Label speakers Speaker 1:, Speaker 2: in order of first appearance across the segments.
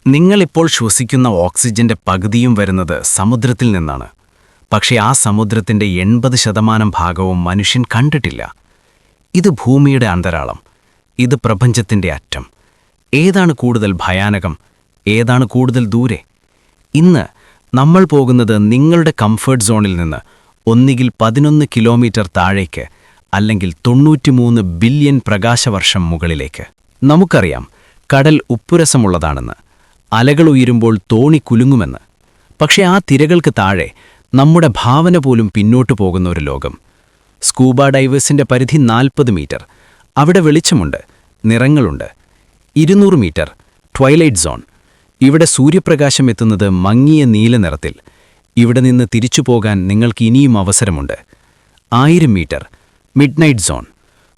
Speaker 1: നിങ്ങളിപ്പോൾ ശ്വസിക്കുന്ന ഓക്സിജന്റെ പകുതിയും വരുന്നത് സമുദ്രത്തിൽ നിന്നാണ്. പക്ഷേ ആ സമുദ്രത്തിന്റെ 80% ഭാഗവും മനുഷ്യൻ കണ്ടിട്ടില്ല. ഇത് ഭൂമിയുടെ അന്തരാളം. ഇത് പ്രപഞ്ചത്തിന്റെ അറ്റം. ഏതാണ് കൂടുതൽ ഭയാനകം? ഏതാണ് കൂടുതൽ ദൂരെ? ഇന്ന് നമ്മൾ പോകുന്നത് നിങ്ങളുടെ കംഫർട്ട് സോണിൽ നിന്ന് ഒന്നുകിൽ 11 കിലോമീറ്റർ താഴേക്ക്, അല്ലെങ്കിൽ 93 ബില്യൺ പ്രകാശവർഷം മുകളിലേക്ക്. നമുക്കറിയാം, കടൽ ഉപ്പുരസമുള്ളതാണെന്ന്, അലകൾ ഉയരുമ്പോൾ തോണി കുലുങ്ങുമെന്ന്. പക്ഷേ ആ തിരകൾക്ക് താഴെ നമ്മുടെ ഭാവന പോലും പിന്നോട്ടു പോകുന്ന ഒരു ലോകം. സ്കൂബ ഡൈവേഴ്സിന്റെ പരിധി 40 മീറ്റർ. അവിടെ വെളിച്ചമുണ്ട്, നിറങ്ങളുണ്ട്. 200 മീറ്റർ ട്വൈലൈറ്റ് സോൺ. ഇവിടെ സൂര്യപ്രകാശം എത്തുന്നത് മങ്ങിയ നീല നിറത്തിൽ. ഇവിടെ നിന്ന് തിരിച്ചു പോകാൻ നിങ്ങൾക്ക് ഇനിയും അവസരമുണ്ട്. 1000 മീറ്റർ മിഡ്നൈറ്റ് സോൺ.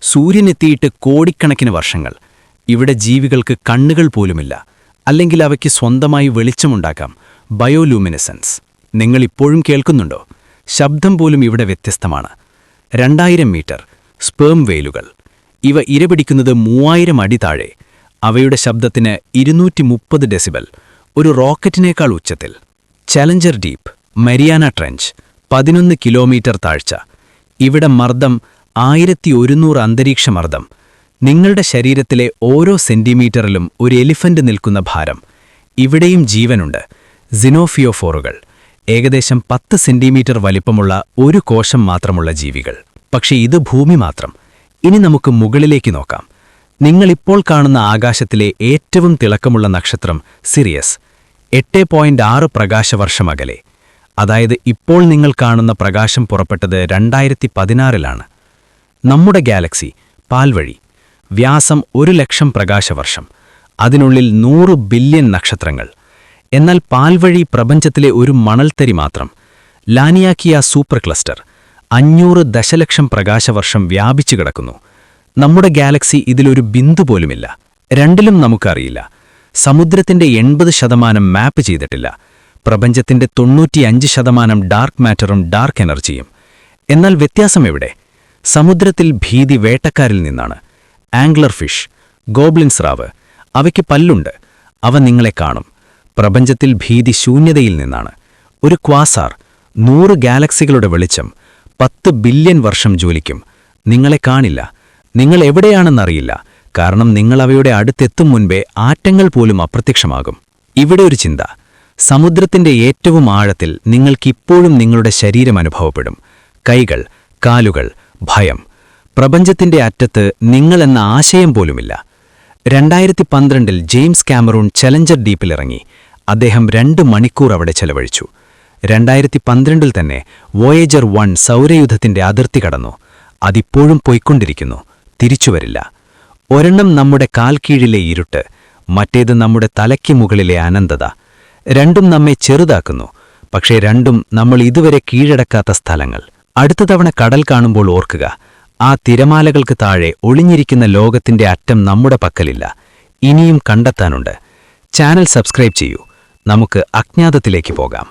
Speaker 1: സൂര്യനെത്തിയിട്ട് കോടിക്കണക്കിന് വർഷങ്ങൾ. ഇവിടെ ജീവികൾക്ക് കണ്ണുകൾ പോലുമില്ല, അല്ലെങ്കിൽ അവയ്ക്ക് സ്വന്തമായി വെളിച്ചമുണ്ടാക്കാം. ബയോലൂമിനസൻസ്. നിങ്ങളിപ്പോഴും കേൾക്കുന്നുണ്ടോ? ശബ്ദം പോലും ഇവിടെ വ്യത്യസ്തമാണ്. 2000 മീറ്റർ സ്പേം വെയിലുകൾ. ഇവ ഇരപിടിക്കുന്നത് 3000 അടി താഴെ. അവയുടെ ശബ്ദത്തിന് 230 ഡെസിബൽ, ഒരു റോക്കറ്റിനേക്കാൾ ഉച്ചത്തിൽ. Challenger deep Mariana trench. 11 kilometre താഴ്ച. ഇവിടെ മർദ്ദം 1100 അന്തരീക്ഷ മർദ്ദം. നിങ്ങളുടെ ശരീരത്തിലെ ഓരോ സെന്റിമീറ്ററിലും ഒരു എലിഫന്റ് നിൽക്കുന്ന ഭാരം. ഇവിടെയും ജീവനുണ്ട്. സിനോഫിയോഫോറുകൾ. ഏകദേശം 10 സെന്റിമീറ്റർ വലിപ്പമുള്ള ഒരു കോശം മാത്രമുള്ള ജീവികൾ. പക്ഷേ ഇത് ഭൂമി മാത്രം. ഇനി നമുക്ക് മുകളിലേക്ക് നോക്കാം. നിങ്ങളിപ്പോൾ കാണുന്ന ആകാശത്തിലെ ഏറ്റവും തിളക്കമുള്ള നക്ഷത്രം സിറിയസ്. 8.6 പ്രകാശവർഷം അകലെ. അതായത് ഇപ്പോൾ നിങ്ങൾ കാണുന്ന പ്രകാശം പുറപ്പെട്ടത് 2016-ലാണ്. നമ്മുടെ ഗാലക്സി പാൽവഴി. വ്യാസം 1,00,000 പ്രകാശവർഷം. അതിനുള്ളിൽ 100 ബില്യൺ നക്ഷത്രങ്ങൾ. എന്നാൽ പാൽവഴി പ്രപഞ്ചത്തിലെ ഒരു മണൽത്തരി മാത്രം. ലാനിയാക്കിയ സൂപ്പർ ക്ലസ്റ്റർ 500 ദശലക്ഷം പ്രകാശവർഷം വ്യാപിച്ചു കിടക്കുന്നു. നമ്മുടെ ഗാലക്സി ഇതിലൊരു ബിന്ദു പോലുമില്ല. രണ്ടിലും നമുക്കറിയില്ല. സമുദ്രത്തിന്റെ 80% മാപ്പ് ചെയ്തിട്ടില്ല. പ്രപഞ്ചത്തിന്റെ 95% ഡാർക്ക് മാറ്ററും ഡാർക്ക് എനർജിയും. എന്നാൽ വ്യത്യാസം എവിടെ? സമുദ്രത്തിൽ ഭീതി വേട്ടക്കാരിൽ നിന്നാണ്. ആംഗ്ലർ ഫിഷ്, ഗോബ്ലിൻ സ്രാവ്. അവയ്ക്ക് പല്ലുണ്ട്. അവ നിങ്ങളെ കാണും. പ്രപഞ്ചത്തിൽ ഭീതി ശൂന്യതയിൽ നിന്നാണ്. ഒരു ക്വാസാർ, 100 ഗാലക്സികളുടെ വെളിച്ചം, 10 ബില്യൺ വർഷം ജ്വലിക്കും. നിങ്ങളെ കാണില്ല. നിങ്ങൾ എവിടെയാണെന്നറിയില്ല. കാരണം നിങ്ങൾ അവയുടെ അടുത്തെത്തും മുൻപേ ആറ്റങ്ങൾ പോലും അപ്രത്യക്ഷമാകും. ഇവിടെ ഒരു ചിന്ത. സമുദ്രത്തിന്റെ ഏറ്റവും ആഴത്തിൽ നിങ്ങൾക്കിപ്പോഴും നിങ്ങളുടെ ശരീരം അനുഭവപ്പെടും. കൈകൾ, കാലുകൾ, ഭയം. പ്രപഞ്ചത്തിന്റെ അറ്റത്ത് നിങ്ങളെന്ന ആശയം പോലുമില്ല. 2012-ൽ ജെയിംസ് കാമറൂൺ ചലഞ്ചർ ഡീപ്പിലിറങ്ങി. അദ്ദേഹം 2 മണിക്കൂർ അവിടെ ചെലവഴിച്ചു. 2012-ൽ തന്നെ വോയേജർ 1 സൗരയൂഥത്തിന്റെ അതിർത്തി കടന്നു. അതിപ്പോഴും പോയിക്കൊണ്ടിരിക്കുന്നു. തിരിച്ചുവരില്ല. ഒരെണ്ണം നമ്മുടെ കാൽക്കീഴിലെ ഇരുട്ട്, മറ്റേത് നമ്മുടെ തലയ്ക്ക് മുകളിലെ അനന്തത. രണ്ടും നമ്മെ ചെറുതാക്കുന്നു. പക്ഷേ രണ്ടും നമ്മൾ ഇതുവരെ കീഴടക്കാത്ത സ്ഥലങ്ങൾ. അടുത്ത തവണ കടൽ കാണുമ്പോൾ ഓർക്കുക, ആ തിരമാലകൾക്ക് താഴെ ഒളിഞ്ഞിരിക്കുന്ന ലോകത്തിന്റെ അറ്റം നമ്മുടെ പക്കലില്ല. ഇനിയും കണ്ടെത്താനുണ്ട്. ചാനൽ സബ്സ്ക്രൈബ് ചെയ്യൂ. നമുക്ക് അജ്ഞാതത്തിലേക്ക് പോകാം.